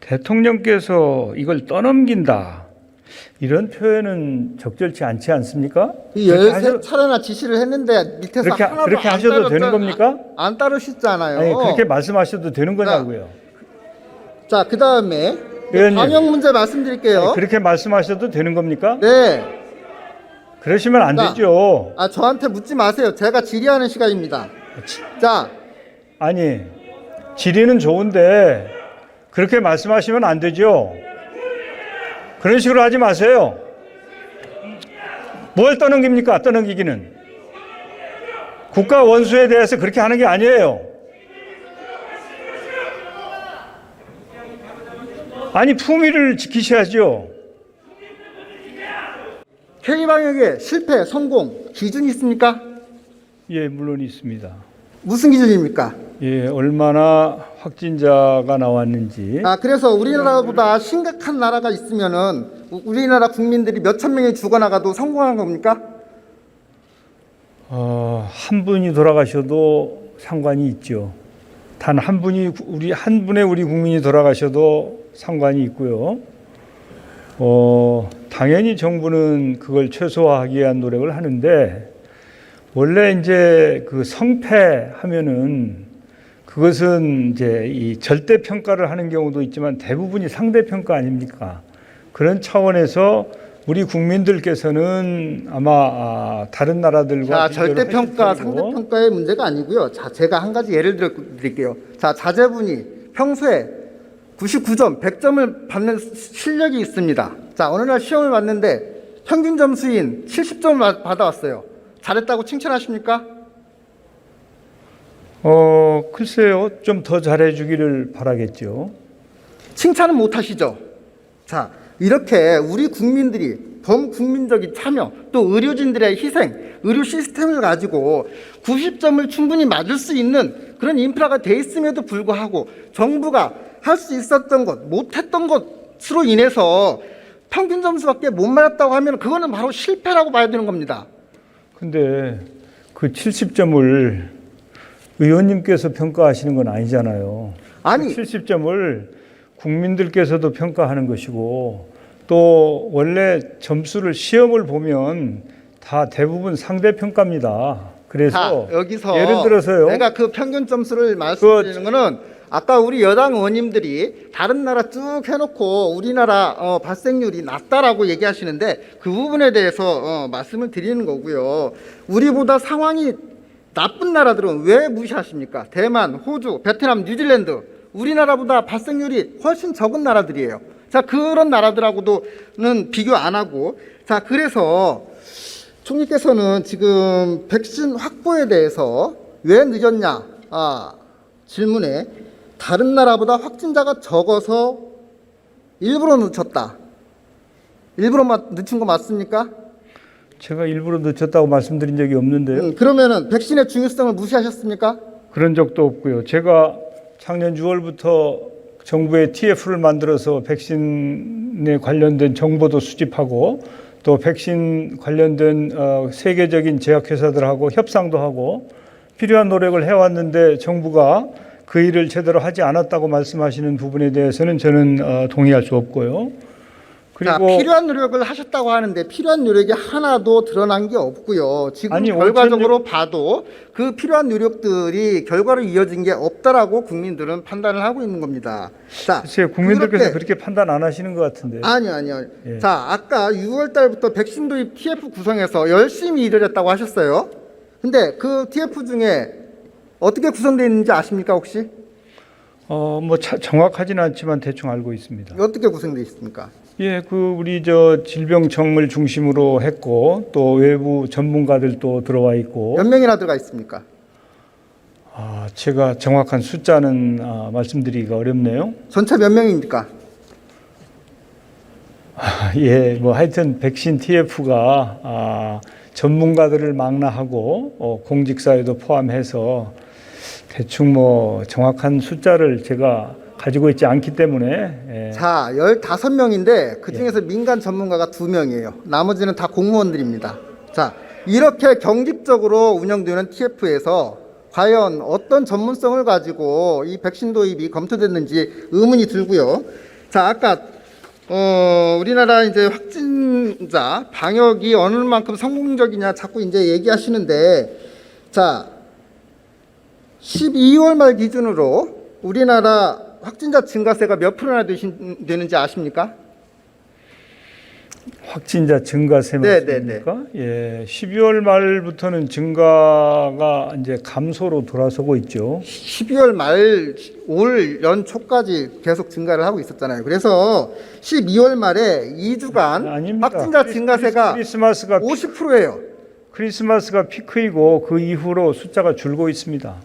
대통령께서 이걸 떠넘긴다, 이런 표현은 적절치 않지 않습니까? 13차례나 지시를 했는데 밑에서 하나도 그렇게 안 하셔도 되는 따르셨잖아요. 겁니까? 안 따르셨잖아요. 아니, 그렇게 말씀하셔도 되는 거냐고요. 자, 그 다음에 의원님. 방역 문제 말씀드릴게요. 아니, 그렇게 말씀하셔도 되는 겁니까? 네. 그러시면 안 자, 되죠. 저한테 묻지 마세요. 제가 질의하는 시간입니다. 자, 아니, 질의는 좋은데 그렇게 말씀하시면 안 되죠. 그런 식으로 하지 마세요. 뭘 떠넘깁니까? 떠넘기기는. 국가 원수에 대해서 그렇게 하는 게 아니에요. 아니, 품위를 지키셔야죠. K방역의 실패, 성공 기준이 있습니까? 예, 물론 있습니다. 무슨 기준입니까? 예, 얼마나 확진자가 나왔는지. 그래서 우리나라보다 심각한 나라가 있으면은 우리나라 국민들이 몇천 명이 죽어나가도 성공한 겁니까? 한 분이 돌아가셔도 상관이 있죠. 단 한 분이 한 분의 우리 국민이 돌아가셔도 상관이 있고요. 당연히 정부는 그걸 최소화하기 위한 노력을 하는데, 원래 이제 그 성패하면은 그것은 이제 이 절대 평가를 하는 경우도 있지만 대부분이 상대 평가 아닙니까? 그런 차원에서 우리 국민들께서는 아마 다른 나라들과 절대 평가, 상대 평가의 문제가 아니고요. 자, 제가 한 가지 예를 들어 드릴게요. 자, 자제분이 평소에 99점, 100점을 받는 실력이 있습니다. 자, 어느 날 시험을 봤는데 평균 점수인 70점을 받아왔어요. 잘했다고 칭찬하십니까? 글쎄요. 좀 더 잘해주기를 바라겠죠. 칭찬은 못하시죠. 자, 이렇게 우리 국민들이 범국민적인 참여, 또 의료진들의 희생, 의료 시스템을 가지고 90점을 충분히 맞을 수 있는 그런 인프라가 돼 있음에도 불구하고 정부가 할 수 있었던 것, 못했던 것으로 인해서 평균 점수밖에 못 맞았다고 하면 그거는 바로 실패라고 봐야 되는 겁니다. 근데 그 70점을 의원님께서 평가하시는 건 아니잖아요. 아니, 그 70점을 국민들께서도 평가하는 것이고, 또 원래 점수를 시험을 보면 다 대부분 상대 평가입니다. 그래서 여기서 예를 들어서요. 내가 그 평균 점수를 말씀드리는 거는 아까 우리 여당 의원님들이 다른 나라 쭉 해놓고 우리나라 발생률이 낮다라고 얘기하시는데 그 부분에 대해서 말씀을 드리는 거고요. 우리보다 상황이 나쁜 나라들은 왜 무시하십니까? 대만, 호주, 베트남, 뉴질랜드, 우리나라보다 발생률이 훨씬 적은 나라들이에요. 자, 그런 나라들하고도는 비교 안 하고, 자, 그래서 총리께서는 지금 백신 확보에 대해서 왜 늦었냐 질문에 다른 나라보다 확진자가 적어서 일부러 늦췄다. 일부러 늦춘 거 맞습니까? 제가 일부러 늦췄다고 말씀드린 적이 없는데요. 그러면은 백신의 중요성을 무시하셨습니까? 그런 적도 없고요. 제가 작년 6월부터 정부의 TF를 만들어서 백신에 관련된 정보도 수집하고, 또 백신 관련된 세계적인 제약회사들하고 협상도 하고 필요한 노력을 해왔는데, 정부가 그 일을 제대로 하지 않았다고 말씀하시는 부분에 대해서는 저는 동의할 수 없고요. 그리고 필요한 노력을 하셨다고 하는데 필요한 노력이 하나도 드러난 게 없고요. 지금 아니, 결과적으로 봐도 그 필요한 노력들이 결과로 이어진 게 없다라고 국민들은 판단을 하고 있는 겁니다. 자, 글쎄요, 국민들께서 그렇게 판단 안 하시는 것 같은데. 아니요. 예. 자, 아까 6월 달부터 백신 도입 TF 구성해서 열심히 일을 했다고 하셨어요. 근데 그 TF 중에 어떻게 구성되어 있는지 아십니까, 혹시? 정확하지는 않지만 대충 알고 있습니다. 어떻게 구성되어 있습니까? 예, 우리 질병청을 중심으로 했고, 또 외부 전문가들도 들어와 있고. 몇 명이나 들어가 있습니까? 제가 정확한 숫자는 말씀드리기가 어렵네요. 전체 몇 명입니까? 예, 하여튼 백신 TF가 전문가들을 망라하고 공직사회도 포함해서 대충 정확한 숫자를 제가 가지고 있지 않기 때문에. 자, 15명인데 그 중에서 민간 전문가가 2명이에요. 나머지는 다 공무원들입니다. 자, 이렇게 경직적으로 운영되는 TF에서 과연 어떤 전문성을 가지고 이 백신 도입이 검토됐는지 의문이 들고요. 자, 아까 우리나라 이제 확진자 방역이 어느 만큼 성공적이냐 자꾸 이제 얘기하시는데, 자, 12월 말 기준으로 우리나라 확진자 증가세가 몇 프로나 되는지 아십니까? 확진자 증가세 말씀입니까? 예, 12월 말부터는 증가가 이제 감소로 돌아서고 있죠. 12월 말 올 연초까지 계속 증가를 하고 있었잖아요. 그래서 12월 말에 2주간 아닙니다. 확진자 증가세가 크리스마스가 50%예요. 크리스마스가 피크이고 그 이후로 숫자가 줄고 있습니다.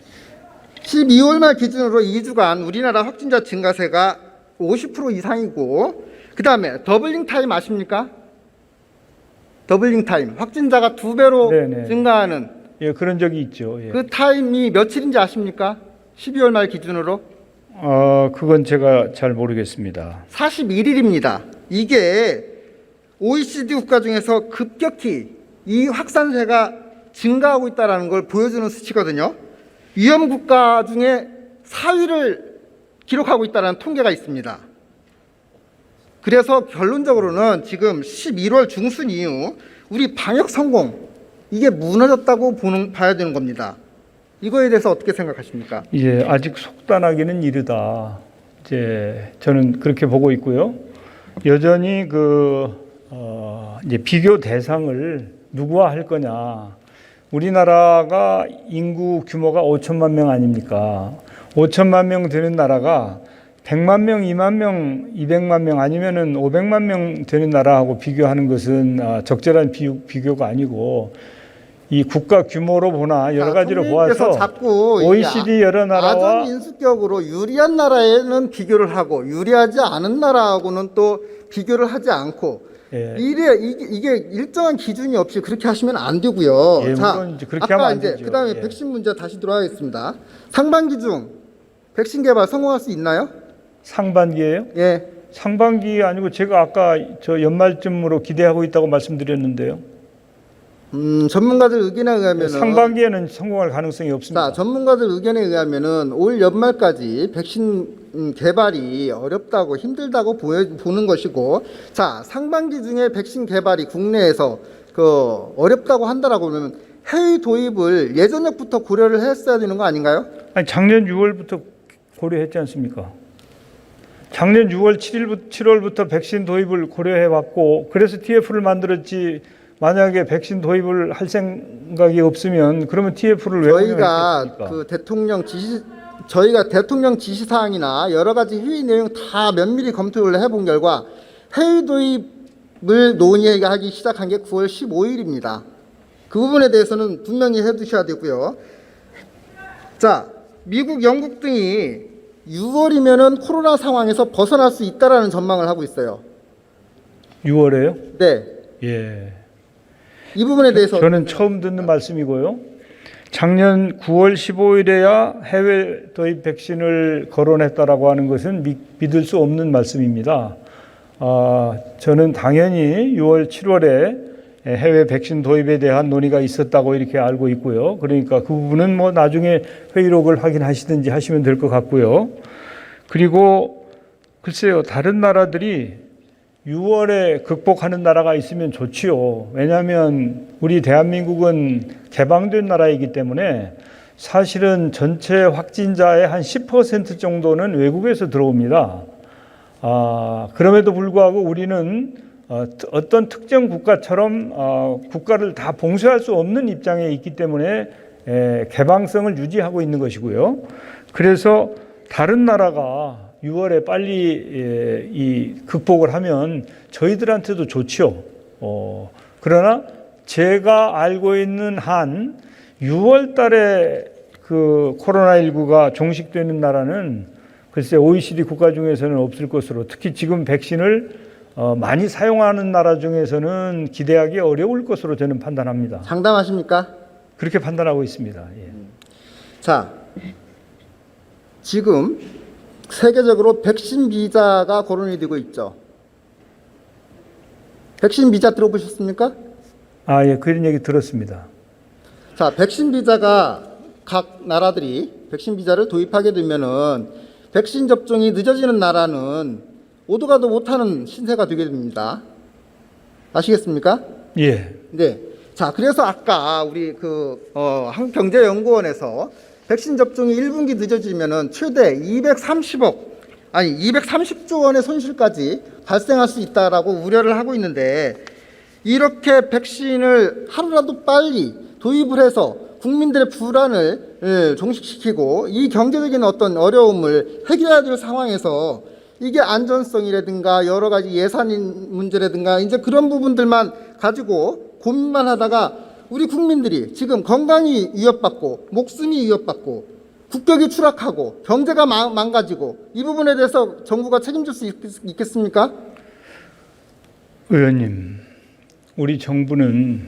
12월 말 기준으로 2주간 우리나라 확진자 증가세가 50% 이상이고, 그 다음에 더블링 타임 아십니까? 더블링 타임, 확진자가 2배로 네네. 증가하는 예, 그런 적이 있죠. 예. 그 타임이 며칠인지 아십니까? 12월 말 기준으로 그건 제가 잘 모르겠습니다. 41일입니다. 이게 OECD 국가 중에서 급격히 이 확산세가 증가하고 있다는 걸 보여주는 수치거든요. 위험 국가 중에 4위를 기록하고 있다는 통계가 있습니다. 그래서 결론적으로는 지금 11월 중순 이후 우리 방역 성공, 이게 무너졌다고 봐야 되는 겁니다. 이거에 대해서 어떻게 생각하십니까? 예, 아직 속단하기는 이르다. 이제 저는 그렇게 보고 있고요. 여전히 이제 비교 대상을 누구와 할 거냐. 우리나라가 인구 규모가 5천만 명 아닙니까? 5천만 명 되는 나라가 100만 명, 2만 명, 200만 명 아니면은 500만 명 되는 나라하고 비교하는 것은 적절한 비교가 아니고, 이 국가 규모로 보나 여러 가지로 보아서 자꾸 OECD 여러 나라와 아전 인수격으로 유리한 나라에는 비교를 하고 유리하지 않은 나라하고는 또 비교를 하지 않고, 예. 이게 일정한 기준이 없이 그렇게 하시면 안 되고요. 예, 자, 물론 이제 그렇게 아까 하면 안 이제 되죠. 그다음에 예. 백신 문제 다시 들어가겠습니다. 상반기 중 백신 개발 성공할 수 있나요? 상반기예요? 예. 상반기 아니고 제가 아까 저 연말쯤으로 기대하고 있다고 말씀드렸는데요. 전문가들 의견에 의하면은 상반기에는 성공할 가능성이 없습니다. 자, 전문가들 의견에 의하면은 올 연말까지 백신 개발이 어렵다고 힘들다고 보는 것이고, 자, 상반기 중에 백신 개발이 국내에서 어렵다고 한다라고 그러면 해외 도입을 예전역부터 고려를 했어야 되는 거 아닌가요? 아니, 작년 6월부터 고려했지 않습니까? 작년 6월 7월부터 백신 도입을 고려해 왔고, 그래서 TF를 만들었지. 만약에 백신 도입을 할 생각이 없으면 그러면 TF를 왜 운영했겠습니까? 저희가 대통령 지시 사항이나 여러 가지 회의 내용 다 면밀히 검토를 해본 결과 해외 도입을 논의하기 시작한 게 9월 15일입니다. 그 부분에 대해서는 분명히 해두셔야 되고요. 자, 미국, 영국 등이 6월이면은 코로나 상황에서 벗어날 수 있다라는 전망을 하고 있어요. 6월에요? 네. 예. 이 부분에 대해서 저는 처음 듣는 말씀이고요. 작년 9월 15일에야 해외 도입 백신을 거론했다라고 하는 것은 믿을 수 없는 말씀입니다. 저는 당연히 6월, 7월에 해외 백신 도입에 대한 논의가 있었다고 이렇게 알고 있고요. 그러니까 그 부분은 뭐 나중에 회의록을 확인하시든지 하시면 될 것 같고요. 그리고 글쎄요, 다른 나라들이 6월에 극복하는 나라가 있으면 좋지요. 왜냐하면 우리 대한민국은 개방된 나라이기 때문에 사실은 전체 확진자의 한 10% 정도는 외국에서 들어옵니다. 그럼에도 불구하고 우리는 어떤 특정 국가처럼 국가를 다 봉쇄할 수 없는 입장에 있기 때문에 개방성을 유지하고 있는 것이고요. 그래서 다른 나라가 6월에 빨리 이 극복을 하면 저희들한테도 좋죠. 그러나 제가 알고 있는 한 6월 달에 그 코로나19가 종식되는 나라는 글쎄 OECD 국가 중에서는 없을 것으로, 특히 지금 백신을 많이 사용하는 나라 중에서는 기대하기 어려울 것으로 저는 판단합니다. 장담하십니까? 그렇게 판단하고 있습니다. 예. 자, 지금 세계적으로 백신 비자가 거론이 되고 있죠. 백신 비자 들어보셨습니까? 예, 그런 얘기 들었습니다. 자, 백신 비자가 각 나라들이 백신 비자를 도입하게 되면은 백신 접종이 늦어지는 나라는 오도 가도 못하는 신세가 되게 됩니다. 아시겠습니까? 예. 네. 자, 그래서 아까 우리 한경제연구원에서 백신 접종이 1분기 늦어지면은 최대 230조 원의 손실까지 발생할 수 있다라고 우려를 하고 있는데, 이렇게 백신을 하루라도 빨리 도입을 해서 국민들의 불안을 종식시키고 이 경제적인 어떤 어려움을 해결해야 될 상황에서 이게 안전성이라든가 여러 가지 예산 문제라든가 이제 그런 부분들만 가지고 고민만 하다가 우리 국민들이 지금 건강이 위협받고 목숨이 위협받고 국격이 추락하고 경제가 망가지고 이 부분에 대해서 정부가 책임질 수 있겠습니까? 의원님, 우리 정부는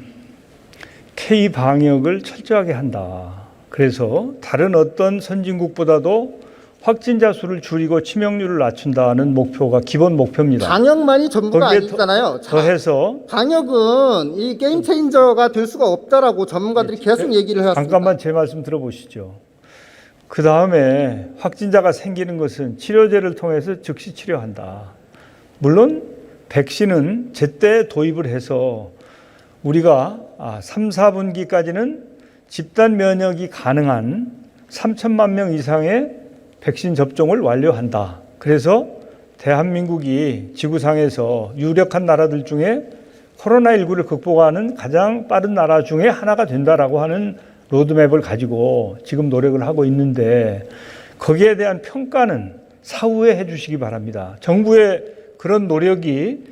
K-방역을 철저하게 한다. 그래서 다른 어떤 선진국보다도 확진자 수를 줄이고 치명률을 낮춘다는 목표가 기본 목표입니다. 방역만이 전부가 거기에 아니잖아요. 더해서 방역은 이 게임 체인저가 될 수가 없다라고 전문가들이 계속 얘기를 해왔습니다. 잠깐만 제 말씀 들어보시죠. 그 다음에 확진자가 생기는 것은 치료제를 통해서 즉시 치료한다. 물론 백신은 제때 도입을 해서 우리가 3, 4분기까지는 집단 면역이 가능한 3천만 명 이상의 백신 접종을 완료한다. 그래서 대한민국이 지구상에서 유력한 나라들 중에 코로나19를 극복하는 가장 빠른 나라 중에 하나가 된다라고 하는 로드맵을 가지고 지금 노력을 하고 있는데, 거기에 대한 평가는 사후에 해주시기 바랍니다. 정부의 그런 노력이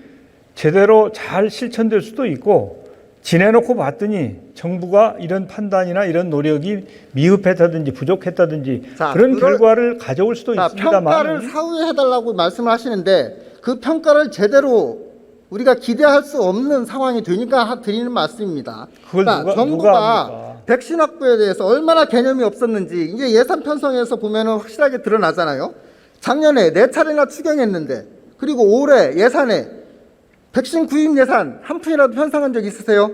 제대로 잘 실천될 수도 있고, 지내놓고 봤더니 정부가 이런 판단이나 이런 노력이 미흡했다든지 부족했다든지 그런 결과를 가져올 수도 있습니다만, 평가를 사후에 해달라고 말씀을 하시는데 그 평가를 제대로 우리가 기대할 수 없는 상황이 되니까 드리는 말씀입니다. 그걸 정부가 누가 합니까? 백신 확보에 대해서 얼마나 개념이 없었는지 이제 예산 편성에서 보면은 확실하게 드러나잖아요. 작년에 4차례나 추경했는데, 그리고 올해 예산에 백신 구입 예산 한 푼이라도 편성한 적 있으세요?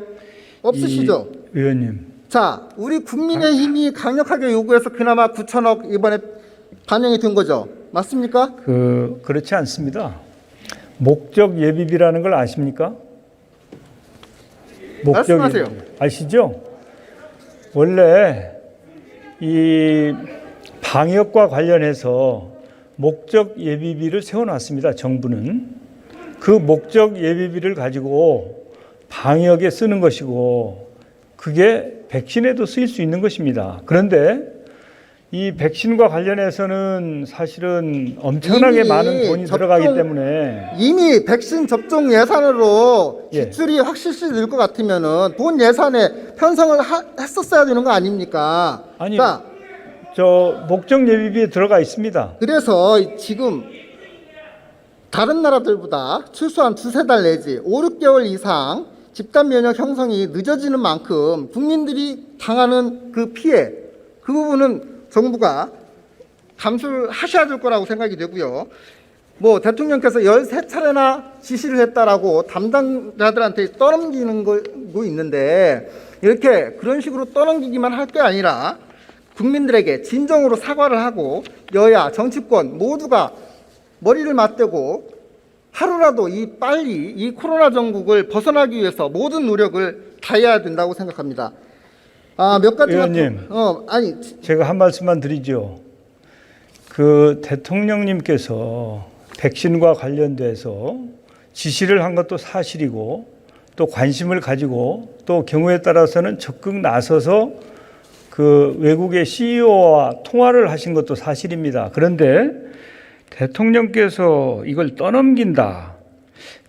없으시죠? 의원님. 자, 우리 국민의힘이 강력하게 요구해서 그나마 9천억 이번에 반영이 된 거죠. 맞습니까? 그렇지 않습니다. 목적 예비비라는 걸 아십니까? 말씀하세요. 예비비. 아시죠? 원래 이 방역과 관련해서 목적 예비비를 세워놨습니다. 정부는. 그 목적 예비비를 가지고 방역에 쓰는 것이고, 그게 백신에도 쓰일 수 있는 것입니다. 그런데 이 백신과 관련해서는 사실은 엄청나게 많은 돈이 들어가기 때문에 이미 백신 접종 예산으로 예. 지출이 확실시 늘 것 같으면은 본 예산에 편성을 했었어야 되는 거 아닙니까? 아니, 자, 저 목적 예비비에 들어가 있습니다. 그래서 지금 다른 나라들보다 최소한 2-3달 내지 5-6개월 이상 집단 면역 형성이 늦어지는 만큼 국민들이 당하는 그 피해, 그 부분은 정부가 감수를 하셔야 될 거라고 생각이 되고요. 뭐 대통령께서 13차례나 지시를 했다라고 담당자들한테 떠넘기는 거 있는데, 이렇게 그런 식으로 떠넘기기만 할 게 아니라 국민들에게 진정으로 사과를 하고 여야 정치권 모두가 머리를 맞대고 하루라도 빨리 이 코로나 정국을 벗어나기 위해서 모든 노력을 다해야 된다고 생각합니다. 몇 가지 의원님, 아니 제가 한 말씀만 드리죠. 그 대통령님께서 백신과 관련돼서 지시를 한 것도 사실이고, 또 관심을 가지고 또 경우에 따라서는 적극 나서서 그 외국의 CEO와 통화를 하신 것도 사실입니다. 그런데 대통령께서 이걸 떠넘긴다,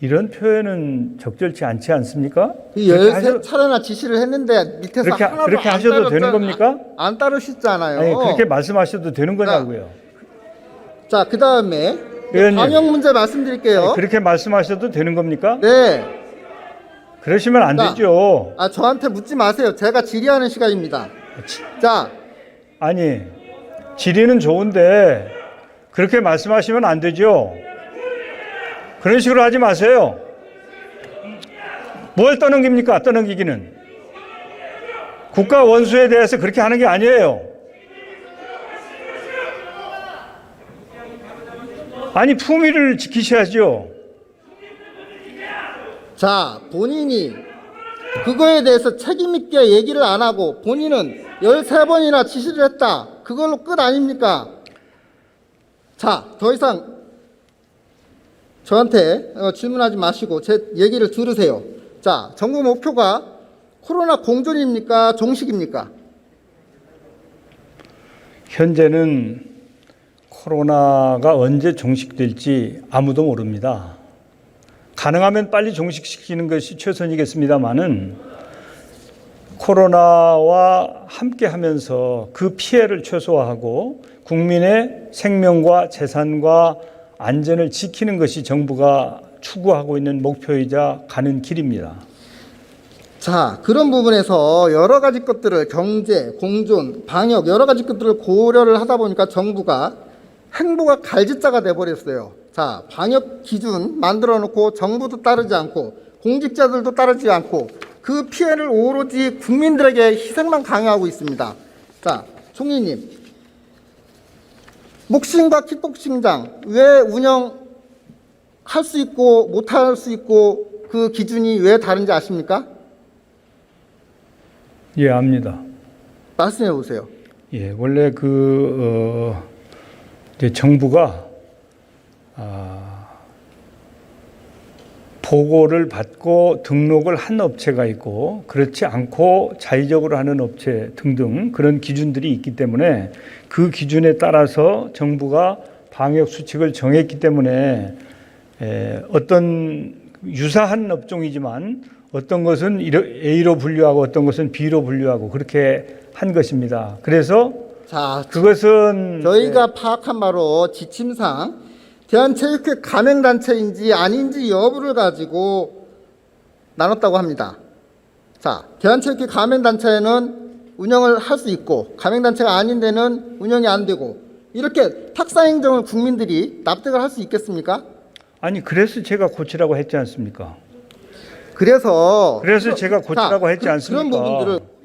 이런 표현은 적절치 않지 않습니까? 13차례나 지시를 했는데 밑에서 하나도 그렇게 하셔도 되는 겁니까? 안 따르시잖아요. 아니, 그렇게 말씀하셔도 되는 거냐고요. 자, 그 다음에 방역 문제 말씀드릴게요. 아니, 그렇게 말씀하셔도 되는 겁니까? 네. 그러시면 안 되죠. 저한테 묻지 마세요. 제가 질의하는 시간입니다. 자, 아니, 질의는 좋은데 그렇게 말씀하시면 안 되죠. 그런 식으로 하지 마세요. 뭘 떠넘깁니까? 떠넘기기는. 국가 원수에 대해서 그렇게 하는 게 아니에요. 아니 품위를 지키셔야죠. 자, 본인이 그거에 대해서 책임있게 얘기를 안 하고 본인은 13번이나 지시를 했다. 그걸로 끝 아닙니까? 자, 더 이상 저한테 질문하지 마시고 제 얘기를 들으세요. 자, 정부 목표가 코로나 공존입니까? 종식입니까? 현재는 코로나가 언제 종식될지 아무도 모릅니다. 가능하면 빨리 종식시키는 것이 최선이겠습니다마는 코로나와 함께 하면서 그 피해를 최소화하고 국민의 생명과 재산과 안전을 지키는 것이 정부가 추구하고 있는 목표이자 가는 길입니다. 자, 그런 부분에서 여러 가지 것들을 경제, 공존, 방역 여러 가지 것들을 고려를 하다 보니까 정부가 행보가 갈짓자가 돼버렸어요. 자, 방역 기준 만들어 놓고 정부도 따르지 않고 공직자들도 따르지 않고 그 피해를 오로지 국민들에게 희생만 강요하고 있습니다. 자, 총리님, 복싱과 킥복싱장 왜 운영할 수 있고 못할 수 있고 그 기준이 왜 다른지 아십니까? 예, 압니다. 말씀해 보세요. 예, 원래 이제 정부가 보고를 받고 등록을 한 업체가 있고 그렇지 않고 자의적으로 하는 업체 등등 그런 기준들이 있기 때문에 그 기준에 따라서 정부가 방역 수칙을 정했기 때문에 어떤 유사한 업종이지만 어떤 것은 A로 분류하고 어떤 것은 B로 분류하고 그렇게 한 것입니다. 그래서 자, 그것은 저희가 파악한 바로 지침상 대한체육회 가맹단체인지 아닌지 여부를 가지고 나눴다고 합니다. 자, 대한체육회 가맹단체는 운영을 할 수 있고 가맹단체가 아닌 데는 운영이 안 되고 이렇게 탁사행정을 국민들이 납득을 할 수 있겠습니까? 아니 그래서 제가 고치라고 했지 않습니까? 그래서 제가 고치라고 했지 않습니까? 그런 부분들을